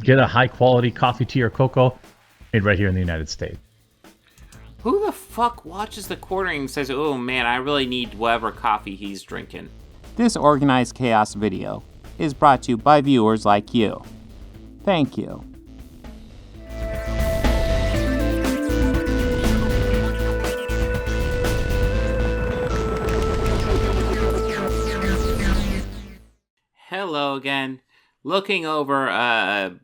get a high-quality coffee, tea, or cocoa made right here in the United States. Who the fuck watches TheQuartering and says, oh man, I really need whatever coffee he's drinking? This organized chaos video is brought to you by viewers like you. Thank you. Hello again. Looking over a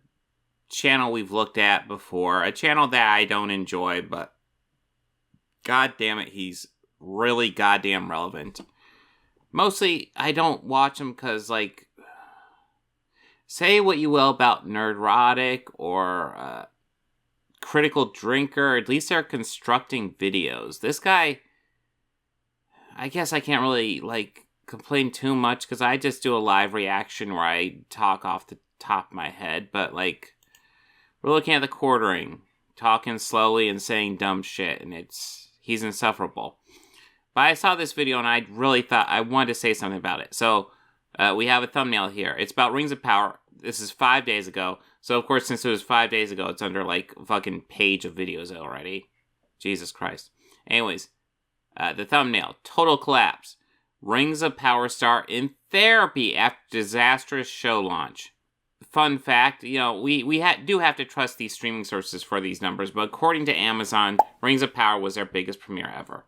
channel we've looked at before, a channel that I don't enjoy, but god damn it, he's really goddamn relevant. Mostly, I don't watch him because, like, say what you will about Nerdrotic or Critical Drinker, at least they're constructing videos. This guy, I guess I can't really, like, complain too much because I just do a live reaction where I talk off the top of my head, but, like, we're looking at TheQuartering, talking slowly and saying dumb shit, and he's insufferable. But I saw this video and I really thought I wanted to say something about it. So we have a thumbnail here. It's about Rings of Power. This is 5 days ago. So of course, since it was 5 days ago, it's under like a fucking page of videos already. Jesus Christ. Anyways, the thumbnail, total collapse. Rings of Power star in therapy after disastrous show launch. Fun fact, you know, we do have to trust these streaming sources for these numbers, but according to Amazon, Rings of Power was their biggest premiere ever.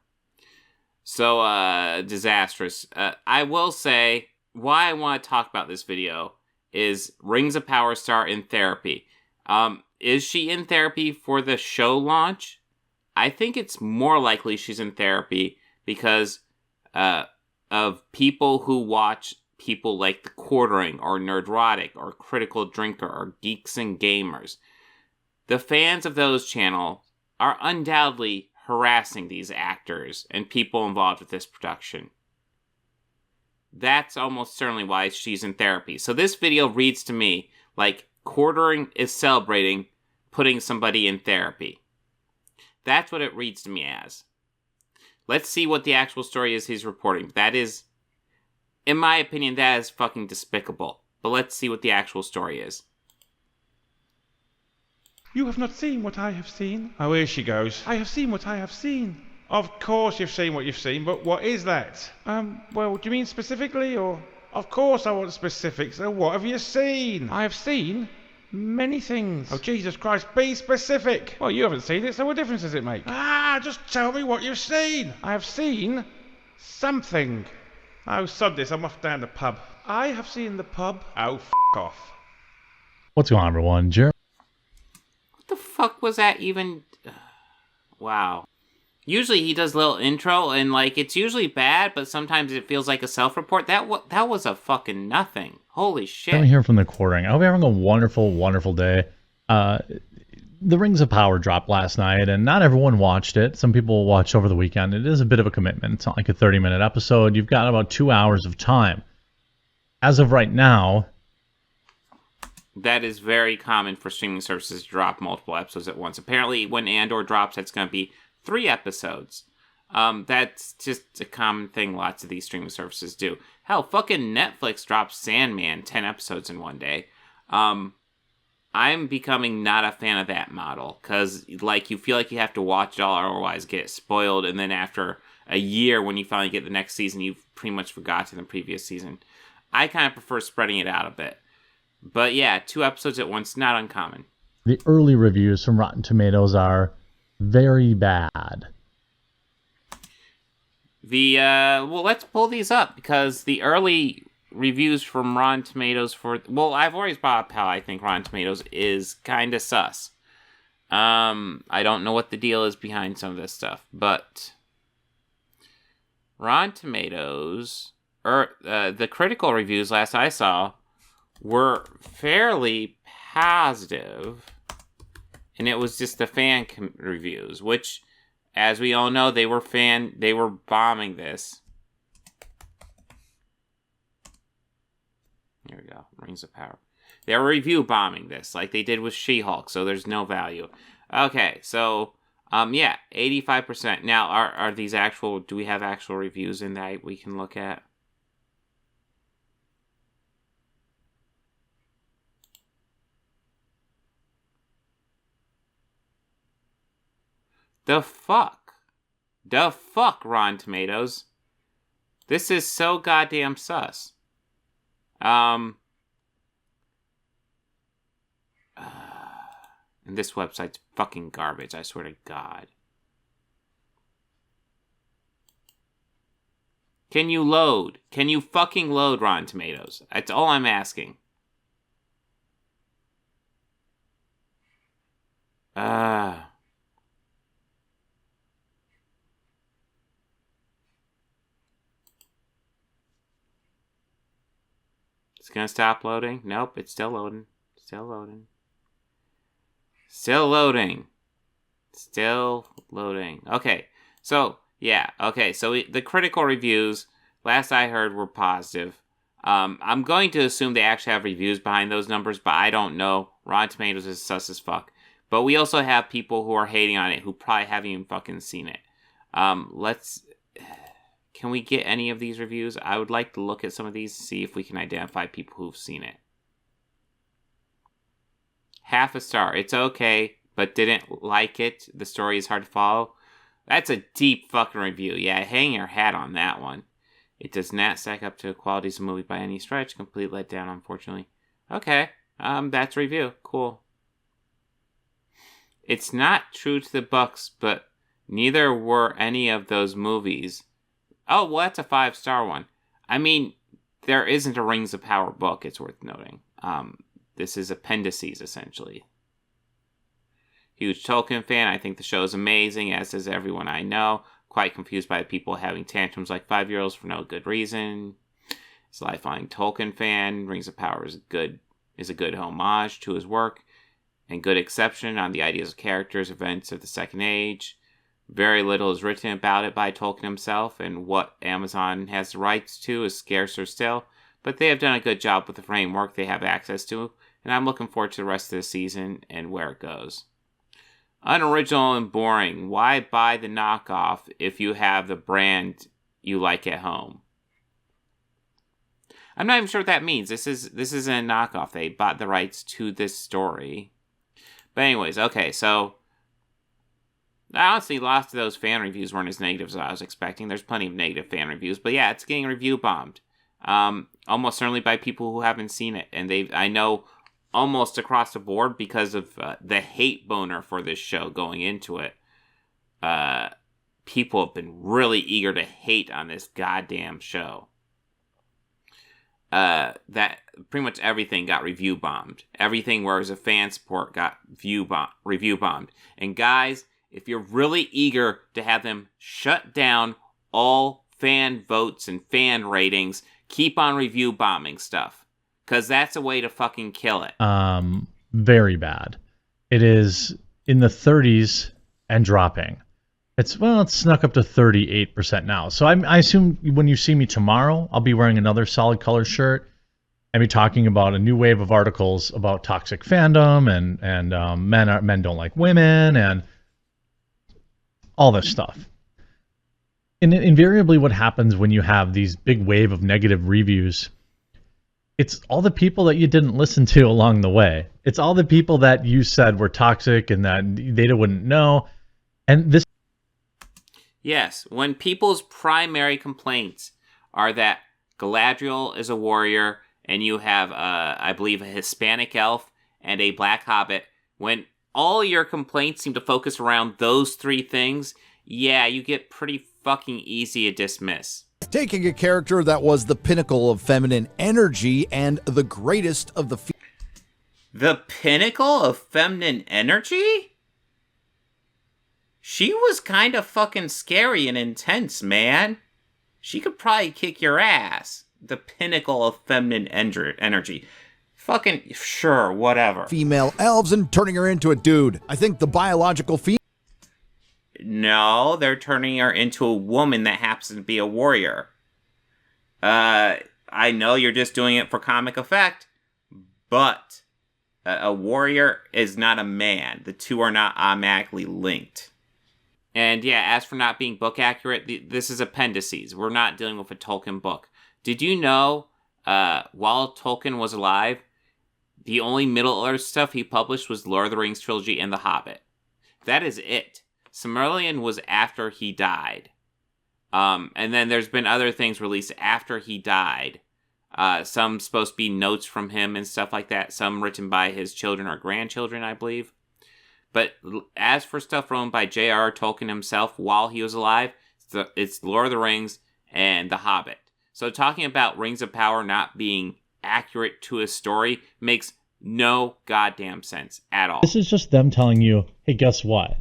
So, disastrous. I will say, why I want to talk about this video is Rings of Power star in therapy. Is she in therapy for the show launch? I think it's more likely she's in therapy because of people who watch people like TheQuartering or Nerdrotic or Critical Drinker or Geeks and Gamers. The fans of those channels are undoubtedly harassing these actors and people involved with this production. That's almost certainly why she's in therapy. So this video reads to me like TheQuartering is celebrating putting somebody in therapy. That's what it reads to me as. Let's see what the actual story is he's reporting. That is, in my opinion, that is fucking despicable. But let's see what the actual story is. You have not seen what I have seen. Oh, here she goes. I have seen what I have seen. Of course you've seen what you've seen, but what is that? Well, do you mean specifically, or? Of course I want specifics. So what have you seen? I have seen many things. Oh, Jesus Christ, be specific. Well, you haven't seen it, so what difference does it make? Just tell me what you've seen. I have seen something. Oh, sod this, I'm off down the pub. I have seen the pub. Oh, off. What's going on, everyone? Jeremy. What the fuck was that even? Wow. Usually he does a little intro, and like it's usually bad, but sometimes it feels like a self-report. That was a fucking nothing. Holy shit. I'm here from TheQuartering. I hope you're having a wonderful, wonderful day. The Rings of Power dropped last night, and not everyone watched it. Some people watched over the weekend. It is a bit of a commitment. It's not like a 30-minute episode. You've got about 2 hours of time. As of right now... That is very common for streaming services to drop multiple episodes at once. Apparently, when Andor drops, it's going to be 3 episodes. That's just a common thing lots of these streaming services do. Hell, fucking Netflix drops Sandman 10 episodes in one day. I'm becoming not a fan of that model, because like you feel like you have to watch it all, otherwise get it spoiled, and then after a year, when you finally get the next season, you've pretty much forgotten the previous season. I kind of prefer spreading it out a bit. But yeah, 2 episodes at once, not uncommon. The early reviews from Rotten Tomatoes are very bad. Well, let's pull these up, because the early reviews from Rotten Tomatoes I've always brought up how I think Rotten Tomatoes is kind of sus. I don't know what the deal is behind some of this stuff, but Rotten Tomatoes, the critical reviews last I saw were fairly positive, and it was just the fan reviews, which, as we all know, they were bombing this. Here we go, Rings of Power. They were review bombing this, like they did with She-Hulk, so there's no value. Okay, so, yeah, 85%. Now, are these do we have actual reviews in that we can look at? The fuck? The fuck, Rotten Tomatoes? This is so goddamn sus. And this website's fucking garbage, I swear to God. Can you load? Can you fucking load Rotten Tomatoes? That's all I'm asking. It's gonna stop loading? Nope, it's still loading. Still loading. Still loading. Still loading. Okay, so, yeah. Okay, so the critical reviews, last I heard, were positive. I'm going to assume they actually have reviews behind those numbers, but I don't know. Rotten Tomatoes is sus as fuck. But we also have people who are hating on it who probably haven't even fucking seen it. Can we get any of these reviews? I would like to look at some of these, see if we can identify people who've seen it. Half a star. It's okay, but didn't like it. The story is hard to follow. That's a deep fucking review. Yeah, hang your hat on that one. It does not stack up to the qualities of the movie by any stretch. Complete letdown, unfortunately. Okay, that's a review. Cool. It's not true to the books, but neither were any of those movies. Oh, well, that's a 5-star one. I mean, there isn't a Rings of Power book, it's worth noting. This is appendices, essentially. Huge Tolkien fan. I think the show is amazing, as is everyone I know. Quite confused by people having tantrums like 5-year-olds for no good reason. As a lifelong Tolkien fan, Rings of Power is a good homage to his work, and good exception on the ideas of characters, events of the Second Age. Very little is written about it by Tolkien himself, and what Amazon has the rights to is scarcer still, but they have done a good job with the framework they have access to, and I'm looking forward to the rest of the season and where it goes. Unoriginal and boring. Why buy the knockoff if you have the brand you like at home? I'm not even sure what that means. This is a knockoff. They bought the rights to this story. But anyways, okay, so honestly, lots of those fan reviews weren't as negative as I was expecting. There's plenty of negative fan reviews, but yeah, it's getting review bombed. Almost certainly by people who haven't seen it, and I know almost across the board because of the hate boner for this show going into it. People have been really eager to hate on this goddamn show. That pretty much everything got review bombed. Everything where it was a fan support got review bombed. And guys, if you're really eager to have them shut down all fan votes and fan ratings, keep on review bombing stuff. Because that's a way to fucking kill it. Very bad. It is in the 30s and dropping. It's snuck up to 38% now. So I assume when you see me tomorrow, I'll be wearing another solid color shirt and be talking about a new wave of articles about toxic fandom and men don't like women and all this stuff. And invariably what happens when you have these big wave of negative reviews, it's all the people that you didn't listen to along the way. It's all the people that you said were toxic and that they wouldn't know. And this... Yes, when people's primary complaints are that Galadriel is a warrior and you have, I believe, a Hispanic elf and a black hobbit, when all your complaints seem to focus around those three things, yeah, you get pretty fucking easy to dismiss. Taking a character that was the pinnacle of feminine energy and the greatest of the... The pinnacle of feminine energy? She was kind of fucking scary and intense, man. She could probably kick your ass. The pinnacle of feminine energy. Fucking, sure, whatever. Female elves and turning her into a dude. I think the biological female... No, they're turning her into a woman that happens to be a warrior. I know you're just doing it for comic effect, but a warrior is not a man. The two are not automatically linked. And yeah, as for not being book accurate, this is appendices. We're not dealing with a Tolkien book. Did you know, while Tolkien was alive, the only Middle-earth stuff he published was Lord of the Rings trilogy and The Hobbit. That is it. Silmarillion was after he died. And then there's been other things released after he died. Some supposed to be notes from him and stuff like that. Some written by his children or grandchildren, I believe. But as for stuff written by J.R.R. Tolkien himself while he was alive, it's Lord of the Rings and The Hobbit. So talking about Rings of Power not being accurate to a story makes no goddamn sense at all. This is just them telling you, hey, guess what?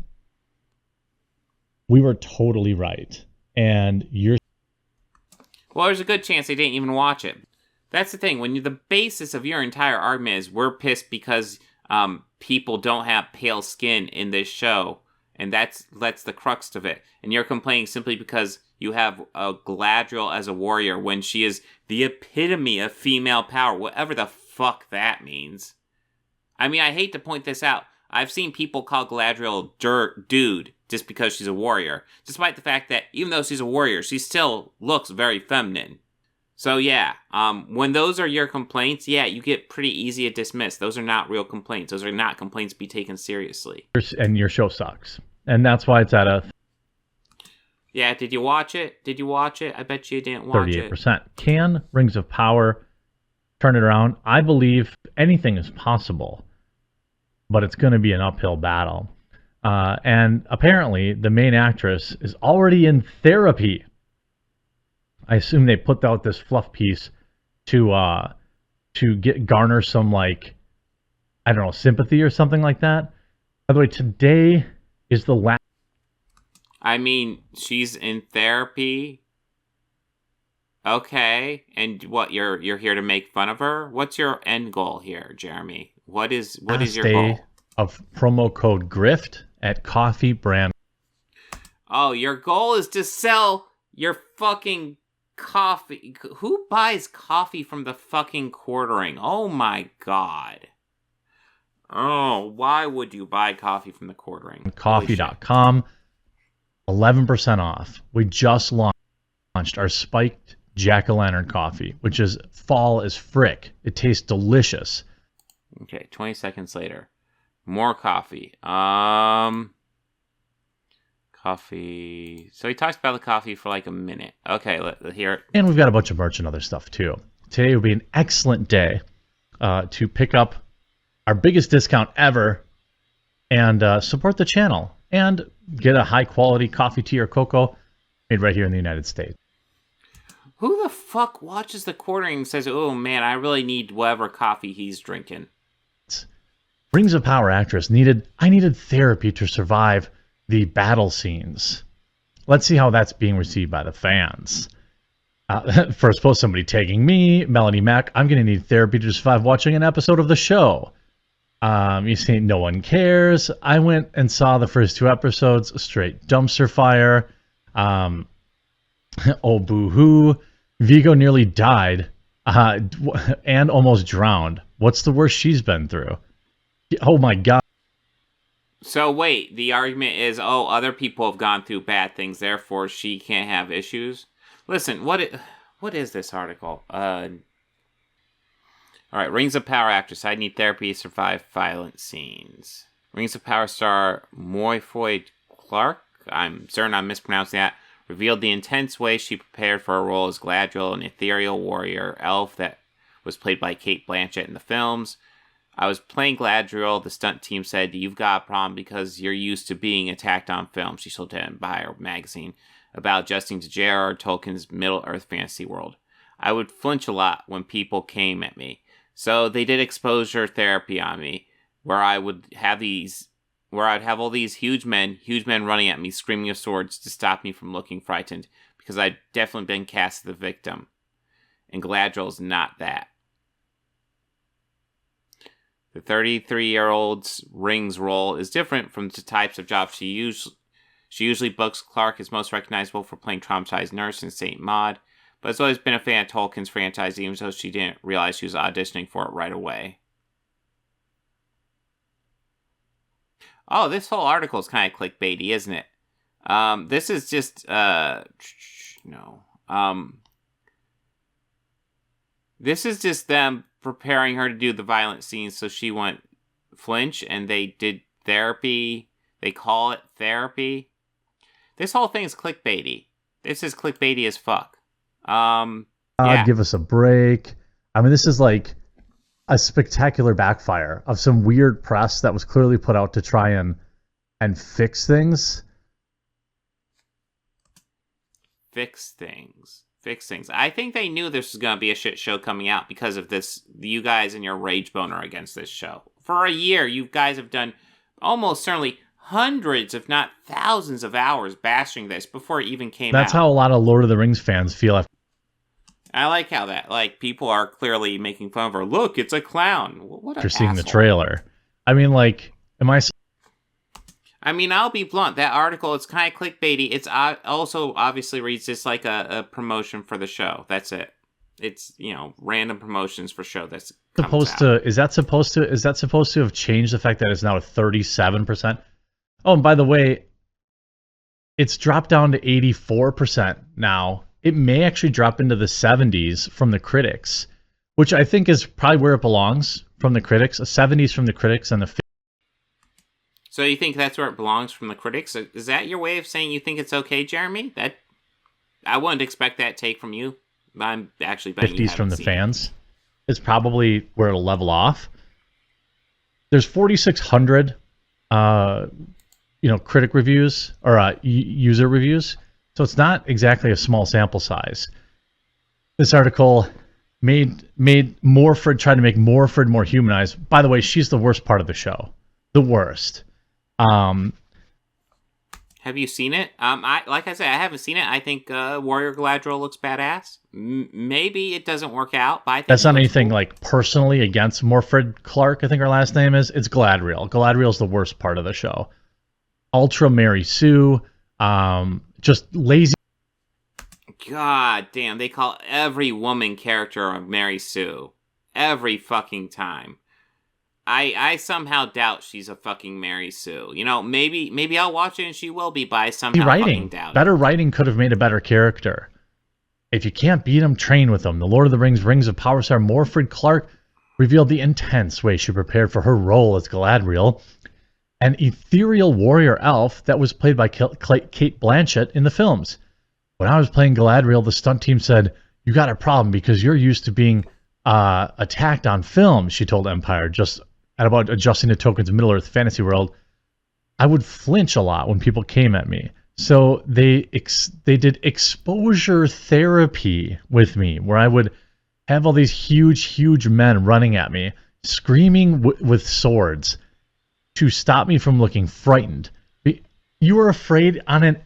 We were totally right. And you're... Well, there's a good chance they didn't even watch it. That's the thing. When the basis of your entire argument is we're pissed because people don't have pale skin in this show, and that's the crux of it. And you're complaining simply because you have a Galadriel as a warrior when she is the epitome of female power, whatever the fuck that means. I mean, I hate to point this out. I've seen people call Galadriel dude just because she's a warrior, despite the fact that even though she's a warrior, she still looks very feminine. So yeah, when those are your complaints, yeah, you get pretty easy to dismiss. Those are not real complaints. Those are not complaints to be taken seriously. And your show sucks. And that's why it's at a... Yeah, did you watch it? I bet you didn't watch 38%. it. 38%. Can Rings of Power turn it around? I believe anything is possible, but it's going to be an uphill battle. And apparently, the main actress is already in therapy. I assume they put out this fluff piece to garner some, like, I don't know, sympathy or something like that. By the way, today is the last... I mean, she's in therapy. Okay, and what, you're here to make fun of her? What's your end goal here, Jeremy? What is your goal? Of promo code GRIFT at Coffee Brand. Oh, your goal is to sell your fucking coffee. Who buys coffee from the fucking Quartering? Oh my god. Oh, why would you buy coffee from the Quartering? Coffee.com. 11% off. We just launched our spiked jack-o'-lantern coffee, which is fall as frick. It tastes delicious. Okay, 20 seconds later. More coffee. Coffee. So he talks about the coffee for like a minute. Okay, let's hear it. And we've got a bunch of merch and other stuff too. Today will be an excellent day to pick up our biggest discount ever and support the channel and get a high-quality coffee, tea, or cocoa made right here in the United States. Who the fuck watches the Quartering and says, oh man, I really need whatever coffee he's drinking? Rings of Power actress I needed therapy to survive the battle scenes. Let's see how that's being received by the fans. First post, somebody tagging me, Melanie Mack. I'm going to need therapy to survive watching an episode of the show. You see, no one cares. I went and saw the first 2 episodes, straight dumpster fire. Oh, boo-hoo. Vigo nearly died and almost drowned. What's the worst she's been through? Oh, my God. So wait, the argument is, oh, other people have gone through bad things, therefore she can't have issues? Listen, what is this article? All right, Rings of Power actress. I need therapy to survive violent scenes. Rings of Power star Morfydd Clark, I'm certain I'm mispronouncing that, revealed the intense way she prepared for her role as Galadriel, an ethereal warrior elf that was played by Cate Blanchett in the films. I was playing Galadriel, the stunt team said, you've got a problem because you're used to being attacked on film, she told Empire magazine, about adjusting to J.R.R. Tolkien's Middle-earth fantasy world. I would flinch a lot when people came at me. So they did exposure therapy on me, where I would have all these huge men running at me, screaming of swords to stop me from looking frightened, because I'd definitely been cast as the victim. And Galadriel's not that. The 33-year-old's Rings role is different from the types of jobs she usually books. Clark is most recognizable for playing traumatized nurse in Saint Maud, but has always been a fan of Tolkien's franchise, even though she didn't realize she was auditioning for it right away. Oh, this whole article is kind of clickbaity, isn't it? This is just, this is just them preparing her to do the violent scenes so she won't flinch, and they did therapy. They call it therapy. This whole thing is clickbaity. This is clickbaity as fuck. Yeah. Give us a break. I mean, this is like a spectacular backfire of some weird press that was clearly put out to try and fix things. Fix things. I think they knew this was going to be a shit show coming out because of this. You guys and your rage boner against this show. For a year, you guys have done almost certainly hundreds, if not thousands of hours bashing this before it even came out. That's how a lot of Lord of the Rings fans feel. I like how that, like, people are clearly making fun of her. Look, it's a clown. What after seeing the trailer. I mean, like, I'll be blunt. That article, it's kind of clickbaity. It's also obviously reads just like a promotion for the show. That's it. It's, random promotions for show that's supposed to. Is that supposed to have changed the fact that it's now at 37%? Oh, and by the way, it's dropped down to 84% now. It may actually drop into the 70s from the critics, which I think is probably where it belongs from the critics. 70s from the critics and the 50s. So you think that's where it belongs from the critics? Is that your way of saying you think it's okay, Jeremy? That I wouldn't expect that take from you. I'm actually betting 50s from the fans is probably where it'll level off. There's 4,600, critic reviews or user reviews, so it's not exactly a small sample size. This article made Morfydd, tried to make Morfydd more humanized. By the way, she's the worst part of the show. The worst. Have you seen it? Like I said, I haven't seen it. I think Warrior Galadriel looks badass. Maybe it doesn't work out, but I think that's not anything cool. Like personally against Morfydd Clark. I think her last name is. It's Galadriel. Galadriel's the worst part of the show. Ultra Mary Sue. Just lazy. God damn! They call every woman character a Mary Sue every fucking time. I somehow doubt she's a fucking Mary Sue. Maybe I'll watch it and she will be, but I somehow fucking doubt it. Better writing could have made a better character. If you can't beat them, train with them. The Lord of the Rings Rings of Power star Morfydd Clark revealed the intense way she prepared for her role as Galadriel, an ethereal warrior elf that was played by Kate Blanchett in the films. When I was playing Galadriel, the stunt team said, "You got a problem because you're used to being attacked on film," she told Empire, just at about adjusting to Tolkien's Middle-earth fantasy world. I would flinch a lot when people came at me. So they did exposure therapy with me, where I would have all these huge men running at me, screaming with swords to stop me from looking frightened. You were afraid on a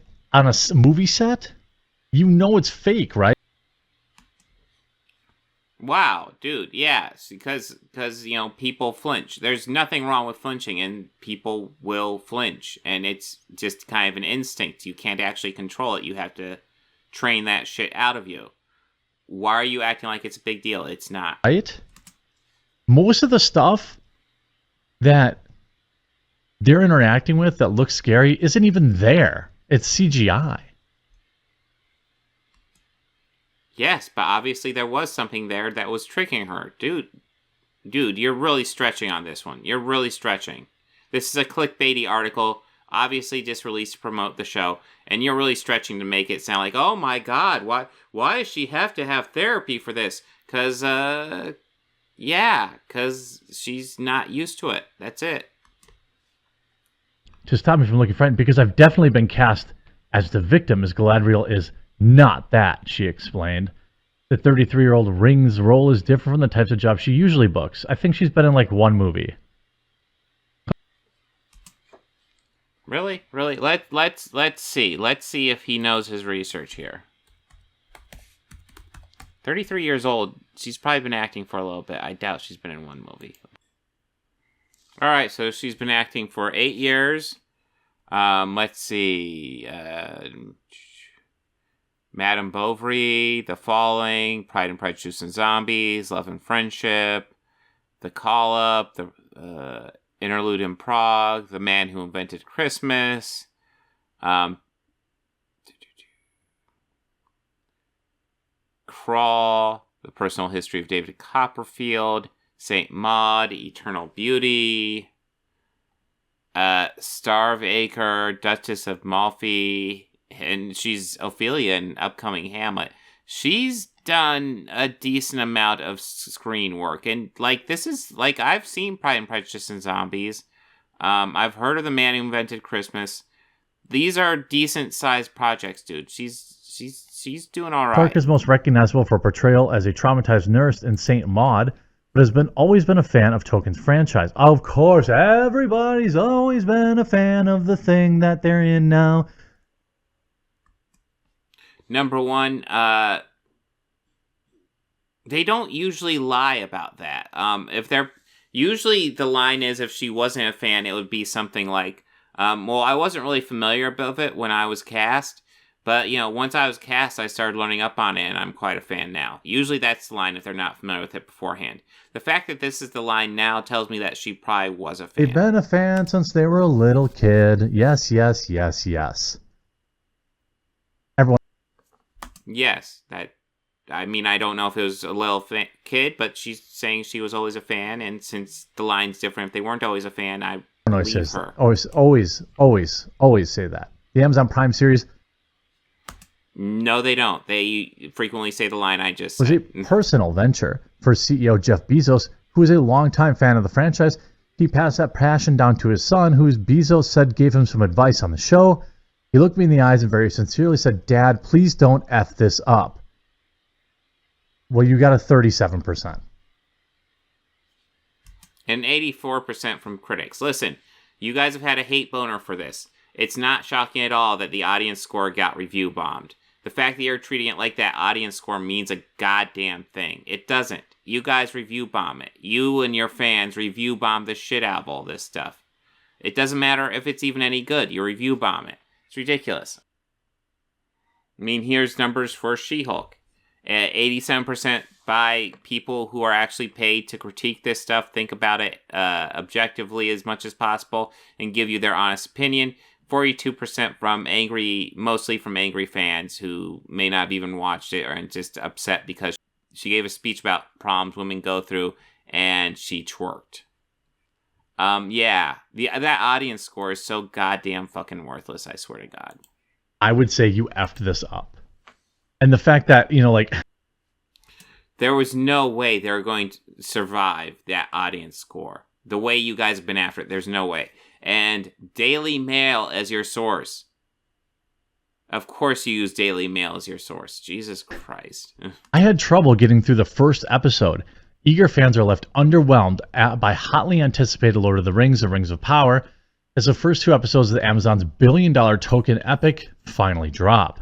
movie set? You know it's fake, right? Wow, dude, yeah, because people flinch. There's nothing wrong with flinching, and people will flinch, and it's just kind of an instinct. You can't actually control it. You have to train that shit out of you. Why are you acting like it's a big deal? It's not. Right? Most of the stuff that they're interacting with that looks scary isn't even there. It's CGI. Yes, but obviously there was something there that was tricking her. Dude, you're really stretching on this one. You're really stretching. This is a clickbaity article, obviously just released to promote the show, and you're really stretching to make it sound like, oh my god, why does she have to have therapy for this? Because she's not used to it. That's it. To stop me from looking frightened, because I've definitely been cast as the victim, as Galadriel is not that, she explained. The 33-year-old Ring's role is different from the types of jobs she usually books. I think she's been in like one movie. Really? Let's see. Let's see if he knows his research here. 33 years old. She's probably been acting for a little bit. I doubt she's been in one movie. All right, so she's been acting for 8 years. Let's see. Madame Bovary, The Falling, Pride and Prejudice and Zombies, Love and Friendship, The Call Up, The Interlude in Prague, The Man Who Invented Christmas, Crawl, The Personal History of David Copperfield, Saint Maud, Eternal Beauty, Starveacre, Duchess of Malfi, and she's Ophelia in upcoming Hamlet. She's done a decent amount of screen work, and this is I've seen Pride and Prejudice and Zombies. I've heard of The Man Who Invented Christmas. These are decent sized projects, dude. She's doing all right. Clark is most recognizable for portrayal as a traumatized nurse in Saint Maud, but has always been a fan of Tolkien's franchise. Of course, everybody's always been a fan of the thing that they're in now. Number one, they don't usually lie about that. Usually the line is, if she wasn't a fan, it would be something like, well, I wasn't really familiar with it when I was cast, but, once I was cast, I started learning up on it, and I'm quite a fan now. Usually that's the line if they're not familiar with it beforehand. The fact that this is the line now tells me that she probably was a fan. They've been a fan since they were a little kid. Yes, yes, yes, yes. Everyone. Yes, I don't know if it was a little kid, but she's saying she was always a fan, and since the line's different, if they weren't always a fan, I believe her. Always say that. The Amazon Prime series. No, they don't. They frequently say the line I just said. Was a personal venture for CEO Jeff Bezos, who is a longtime fan of the franchise. He passed that passion down to his son, who Bezos said gave him some advice on the show. He looked me in the eyes and very sincerely said, "Dad, please don't F this up." Well, you got a 37%. And 84% from critics. Listen, you guys have had a hate boner for this. It's not shocking at all that the audience score got review bombed. The fact that you're treating it like that audience score means a goddamn thing. It doesn't. You guys review bomb it. You and your fans review bomb the shit out of all this stuff. It doesn't matter if it's even any good. You review bomb it. It's ridiculous. Here's numbers for She-Hulk. 87% by people who are actually paid to critique this stuff, think about it objectively as much as possible, and give you their honest opinion. 42% mostly from angry fans who may not have even watched it or just upset because she gave a speech about problems women go through and she twerked. That audience score is so goddamn fucking worthless, I swear to God. I would say you effed this up. And the fact that, there was no way they were going to survive that audience score. The way you guys have been after it, there's no way. And Daily Mail as your source. Of course you use Daily Mail as your source. Jesus Christ. I had trouble getting through the first episode. Eager fans are left underwhelmed by hotly anticipated Lord of the Rings of Power, as the first two episodes of the Amazon's billion-dollar Tolkien epic finally drop.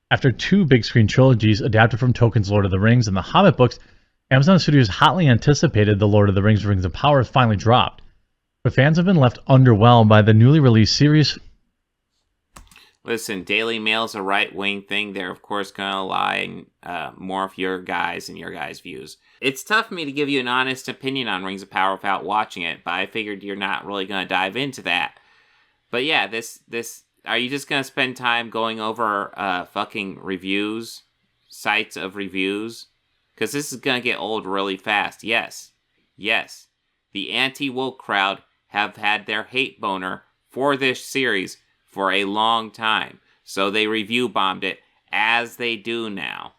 After two big-screen trilogies adapted from Tolkien's Lord of the Rings and the Hobbit books, Amazon Studios' hotly anticipated The Lord of the Rings of Power finally dropped. But fans have been left underwhelmed by the newly released series. Listen, Daily Mail's a right-wing thing. They're, of course, going to lie and morph your guys and your guys' views. It's tough for me to give you an honest opinion on Rings of Power without watching it, but I figured you're not really going to dive into that. But yeah, this are you just going to spend time going over fucking reviews, sites of reviews? Because this is going to get old really fast. Yes. The anti-woke crowd have had their hate boner for this series for a long time. So they review bombed it, as they do now.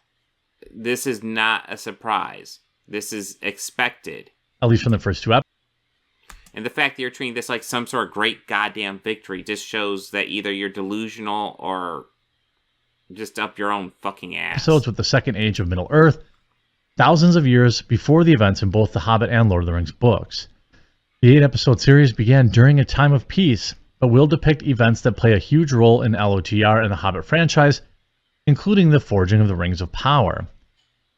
This is not a surprise. This is expected. At least from the first two episodes. And the fact that you're treating this like some sort of great goddamn victory just shows that either you're delusional or just up your own fucking ass. Episodes with the Second Age of Middle-earth, thousands of years before the events in both The Hobbit and Lord of the Rings books. The 8-episode series began during a time of peace, but will depict events that play a huge role in LOTR and the Hobbit franchise, including the forging of the Rings of Power.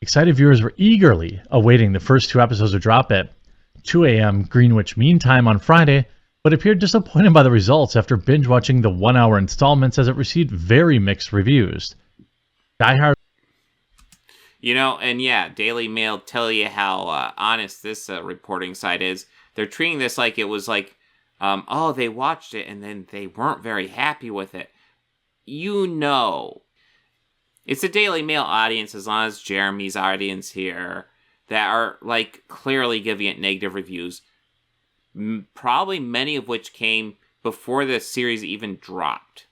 Excited viewers were eagerly awaiting the first two episodes to drop at 2 a.m. Greenwich Mean Time on Friday, but appeared disappointed by the results after binge-watching the one-hour installments as it received very mixed reviews. Diehard. Daily Mail tell you how honest this reporting site is. They're treating this like it was like, they watched it and then they weren't very happy with it. It's a Daily Mail audience, as long as Jeremy's audience here, that are clearly giving it negative reviews. Probably many of which came before the series even dropped.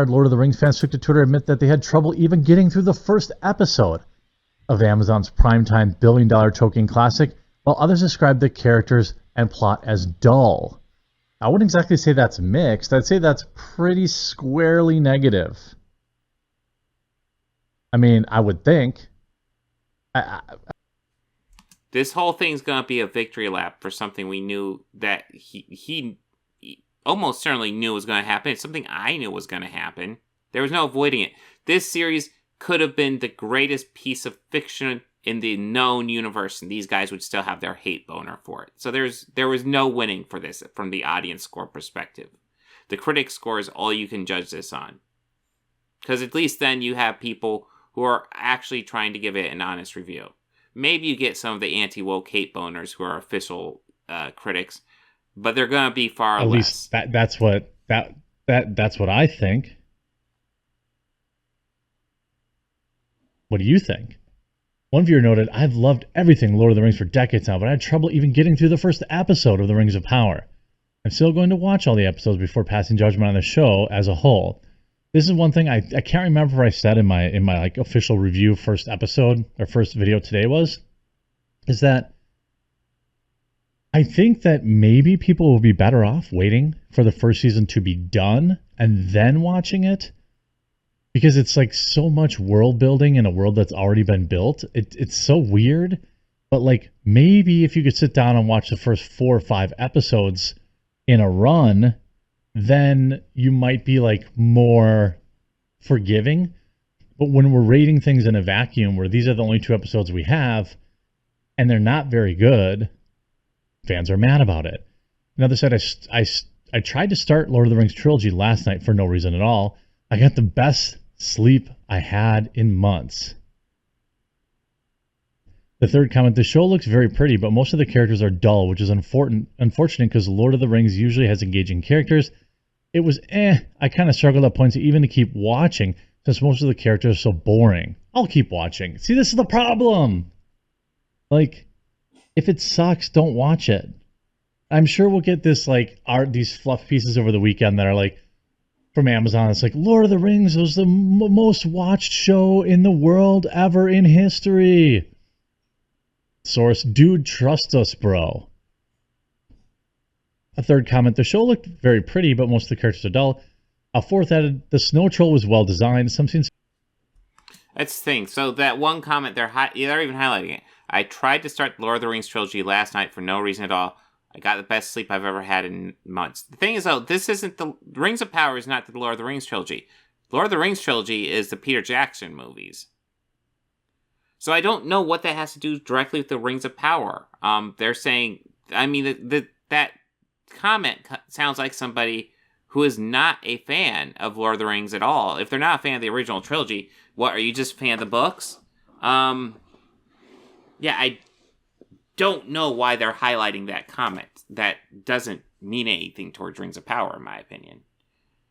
Lord of the Rings fans took to Twitter to admit that they had trouble even getting through the first episode of Amazon's primetime billion-dollar choking classic, while others described the characters and plot as dull. I wouldn't exactly say that's mixed. I'd say that's pretty squarely negative. I mean, I would think. This whole thing's going to be a victory lap for something we knew that he almost certainly knew was going to happen. It's something I knew was going to happen. There was no avoiding it. This series could have been the greatest piece of fiction in the known universe, and these guys would still have their hate boner for it. So there was no winning for this from the audience score perspective. The critic score is all you can judge this on. Because at least then you have people who are actually trying to give it an honest review. Maybe you get some of the anti-woke hate boners who are official critics, but they're going to be far At less. least that's what I think. What do you think? One viewer noted, I've loved everything Lord of the Rings for decades now, but I had trouble even getting through the first episode of The Rings of Power. I'm still going to watch all the episodes before passing judgment on the show as a whole. This is one thing I can't remember what I said in my like official review first episode or first video today is that I think that maybe people will be better off waiting for the first season to be done and then watching it. Because it's like so much world building in a world that's already been built. It's so weird. But like maybe if you could sit down and watch the first 4 or 5 episodes in a run, then you might be like more forgiving. But when we're rating things in a vacuum where these are the only 2 episodes we have and they're not very good, fans are mad about it. Another side, I tried to start Lord of the Rings trilogy last night for no reason at all. I got the best sleep I had in months. The third comment, the show looks very pretty, but most of the characters are dull, which is unfortunate because Lord of the Rings usually has engaging characters. It was I kind of struggled at points even to keep watching since most of the characters are so boring. I'll keep watching. See, this is the problem. Like, if it sucks, don't watch it. I'm sure we'll get this like these fluff pieces over the weekend that are like from Amazon. It's like Lord of the Rings was the most watched show in the world ever in history. Source, dude, trust us, bro. A third comment, the show looked very pretty, but most of the characters are dull. A fourth added, the snow troll was well designed. Some scenes. That's the thing. So that one comment, they're even highlighting it. I tried to start the Lord of the Rings trilogy last night for no reason at all. I got the best sleep I've ever had in months. The thing is, though, this isn't the Rings of Power is not the Lord of the Rings trilogy. Lord of the Rings trilogy is the Peter Jackson movies. So I don't know what that has to do directly with the Rings of Power. They're saying, I mean, that comment sounds like somebody who is not a fan of Lord of the Rings at all. If they're not a fan of the original trilogy, what, are you just a fan of the books? Yeah, I don't know why they're highlighting that comment. That doesn't mean anything towards Rings of Power, in my opinion.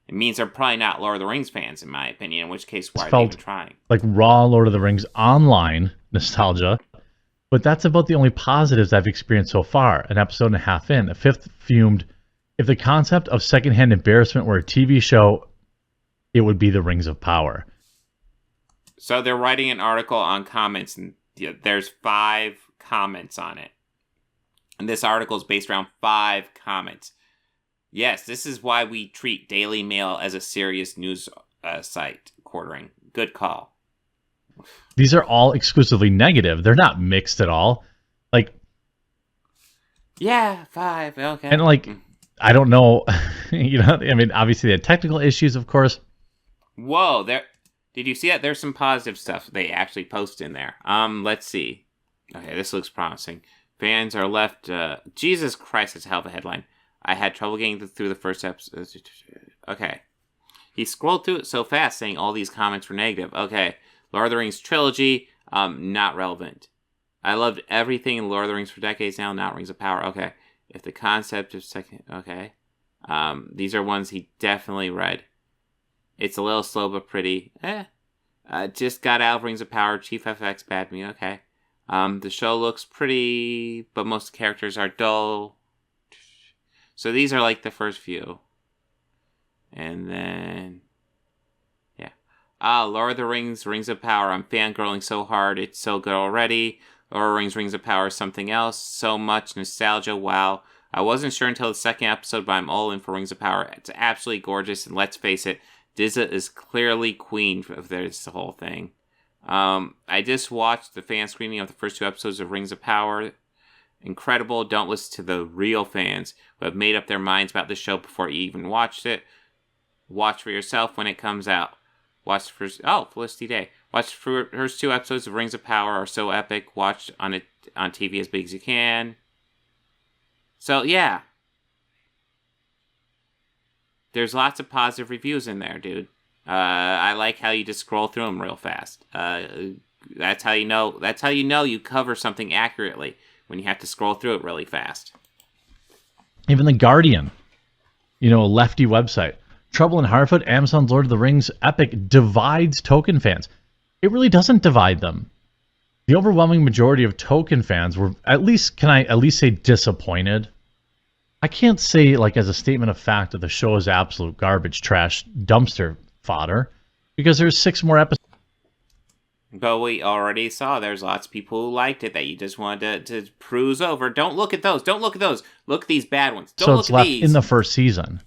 It means they're probably not Lord of the Rings fans, in my opinion, in which case, why are they even trying? Like raw Lord of the Rings online nostalgia. But that's about the only positives I've experienced so far. An episode and a half in. A fifth fumed, if the concept of secondhand embarrassment were a TV show, it would be the Rings of Power. So they're writing an article on comments, and there's 5 comments on it. And this article is based around 5 comments. Yes, this is why we treat Daily Mail as a serious news site, Quartering. Good call. These are all exclusively negative. They're not mixed at all. Like, yeah, 5, okay. And like, I don't know, you know, I mean, obviously they had technical issues, of course. Whoa, did you see that? There's some positive stuff they actually post in there. Let's see. Okay, this looks promising. Fans are left, Jesus Christ, that's a hell of a headline. I had trouble getting through the first episode. Okay. He scrolled through it so fast saying all these comments were negative. Okay. Lord of the Rings trilogy, not relevant. I loved everything in Lord of the Rings for decades now, not Rings of Power. Okay. If the concept of second... Okay. These are ones he definitely read. It's a little slow but pretty. Just got out of Rings of Power. Chief FX bad me. Okay. The show looks pretty, but most characters are dull. So these are like the first few. And then, yeah. Lord of the Rings, Rings of Power. I'm fangirling so hard. It's so good already. Lord of the Rings, Rings of Power is something else. So much nostalgia. Wow. I wasn't sure until the second episode, but I'm all in for Rings of Power. It's absolutely gorgeous. And let's face it, Dizza is clearly queen of this whole thing. I just watched the fan screening of the first 2 episodes of Rings of Power. Incredible. Don't listen to the real fans who have made up their minds about the show before you even watched it. Watch for yourself when it comes out. Watch the first... Oh, Felicity Day. Watch the first 2 episodes of Rings of Power are so epic. Watch on TV as big as you can. So, yeah. There's lots of positive reviews in there, dude. I like how you just scroll through them real fast. That's how you know you cover something accurately, when you have to scroll through it really fast. Even The Guardian, a lefty website. Trouble in Harfoot, Amazon's Lord of the Rings epic divides Tolkien fans. It really doesn't divide them. The overwhelming majority of Tolkien fans were, can I at least say disappointed? I can't say, as a statement of fact, that the show is absolute garbage, trash, dumpster fodder, because there's 6 more episodes. But we already saw there's lots of people who liked it that you just wanted to peruse over. Don't look at those. Don't look at those. Look at these bad ones. Don't look at these. In the first season.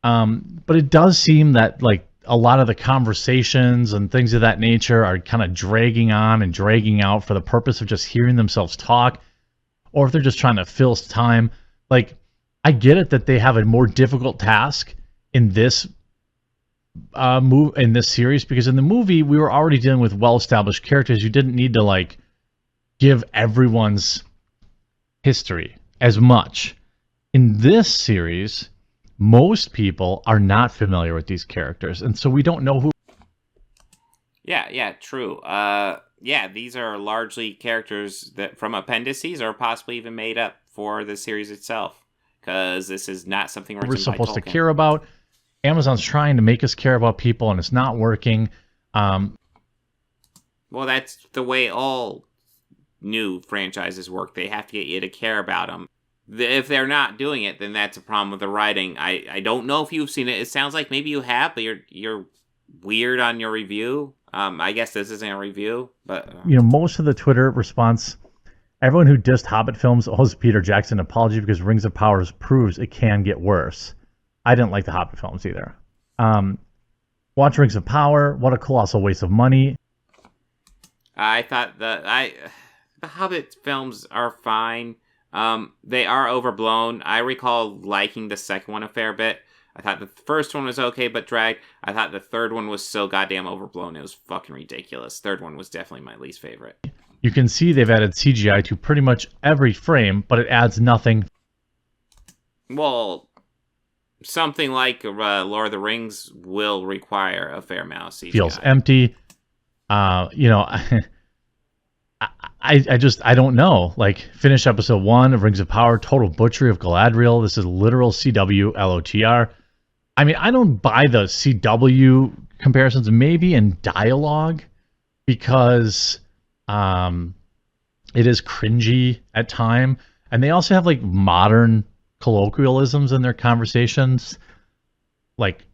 But it does seem that a lot of the conversations and things of that nature are kind of dragging on and dragging out for the purpose of just hearing themselves talk, or if they're just trying to fill time. I get it that they have a more difficult task in this in this series, because in the movie we were already dealing with well-established characters. You didn't need to give everyone's history as much. In this series, most people are not familiar with these characters, and so we don't know who. Yeah, true. These are largely characters that from appendices or possibly even made up for the series itself, because this is not something written we're by supposed to Tolkien. care about. Amazon's trying to make us care about people, and it's not working. Well, that's the way all new franchises work. They have to get you to care about them. If they're not doing it, then that's a problem with the writing. I don't know if you've seen it. It sounds like maybe you have, but you're weird on your review. I guess this isn't a review, but most of the Twitter response, everyone who dissed Hobbit films owes Peter Jackson an apology because Rings of Power proves it can get worse. I didn't like the Hobbit films either. Watch Rings of Power. What a colossal waste of money. I thought the Hobbit films are fine. They are overblown. I recall liking the second one a fair bit. I thought the first one was okay, but dragged. I thought the third one was so goddamn overblown. It was fucking ridiculous. Third one was definitely my least favorite. You can see they've added CGI to pretty much every frame, but it adds nothing. Well, something like Lord of the Rings will require a fair amount of CGI. Feels empty. I don't know. Finish episode 1 of Rings of Power, total butchery of Galadriel. This is literal CW LOTR. I mean, I don't buy the CW comparisons, maybe in dialogue, because it is cringy at time. And they also have modern colloquialisms in their conversations,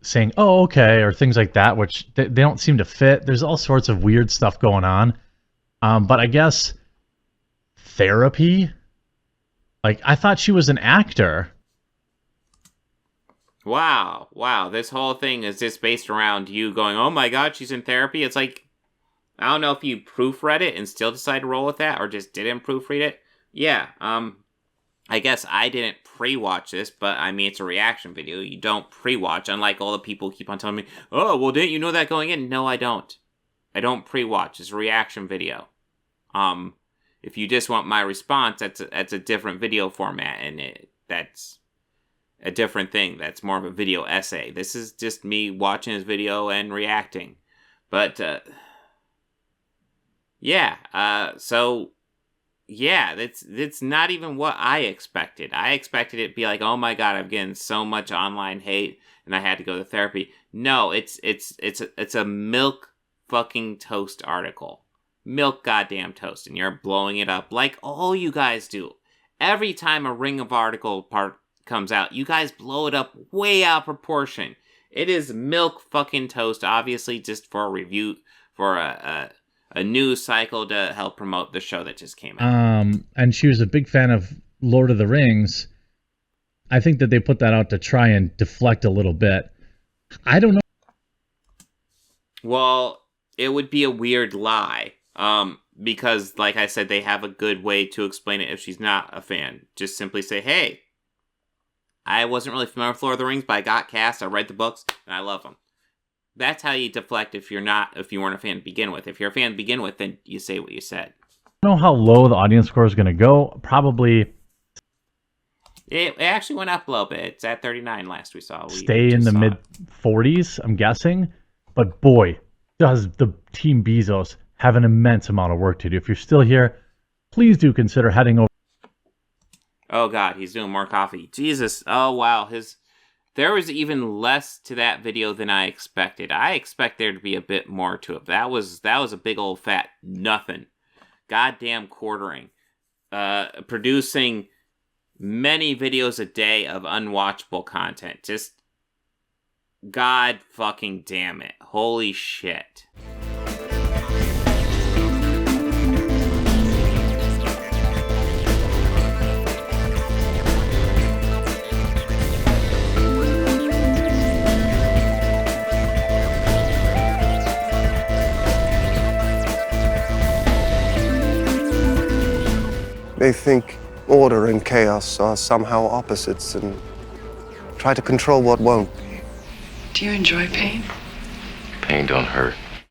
saying, oh, okay, or things like that, which they don't seem to fit. There's all sorts of weird stuff going on. But I guess therapy, I thought she was an actor. Wow. This whole thing is just based around you going, oh my God, she's in therapy. It's I don't know if you proofread it and still decided to roll with that or just didn't proofread it. Yeah, I guess I didn't pre-watch this, but I mean, it's a reaction video. You don't pre-watch, unlike all the people who keep on telling me, oh, well, didn't you know that going in? No, I don't. I don't pre-watch. It's a reaction video. If you just want my response, that's a different video format, and that's a different thing. That's more of a video essay. This is just me watching his video and reacting. But, so... yeah, it's not even what I expected. I expected it to be oh my God, I'm getting so much online hate and I had to go to therapy. No, it's a milk fucking toast article. Milk goddamn toast, and you're blowing it up like all you guys do. Every time a Ring of article part comes out, you guys blow it up way out of proportion. It is milk fucking toast, obviously, just for a review, for a news cycle to help promote the show that just came out. And she was a big fan of Lord of the Rings. I think that they put that out to try and deflect a little bit. I don't know. Well, it would be a weird lie. Because, like I said, they have a good way to explain it if she's not a fan. Just simply say, hey, I wasn't really familiar with Lord of the Rings, but I got cast, I read the books, and I love them. That's how you deflect if you weren't a fan to begin with. If you're a fan to begin with, then you say what you said. I don't know how low the audience score is going to go. Probably... It actually went up a little bit. It's at 39 last we saw. Stay in the mid-40s, I'm guessing. But boy, does the Team Bezos have an immense amount of work to do. If you're still here, please do consider heading over. Oh God, he's doing more coffee. Jesus. Oh wow, there was even less to that video than I expected. I expect there to be a bit more to it. That was a big old fat nothing. Goddamn quartering. Producing many videos a day of unwatchable content. Just God fucking damn it. Holy shit. They think order and chaos are somehow opposites and try to control what won't be. Do you enjoy pain? Pain don't hurt.